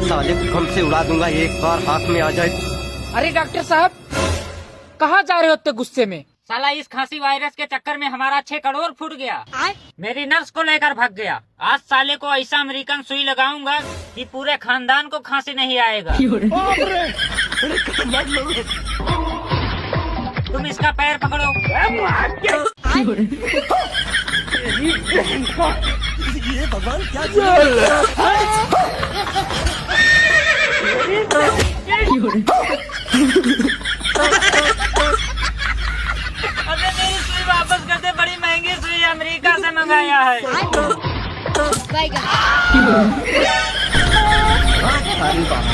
साले को बम से उड़ा दूंगा एक बार हाथ में आ जाए। अरे डॉक्टर साहब, कहाँ जा रहे हो इतने गुस्से में? साला इस खांसी वायरस के चक्कर में हमारा 6 करोड़ फूट गया। मेरी नर्स को लेकर भाग गया। आज साले को ऐसा अमेरिकन सुई लगाऊंगा कि पूरे खानदान को खांसी नहीं आएगा। तुम इसका पैर पकड़ो। ये भगवान क्या अबे मेरी सुई वापस कर दे, बड़ी महंगी सुई अमेरिका से मंगाया है। सारी बात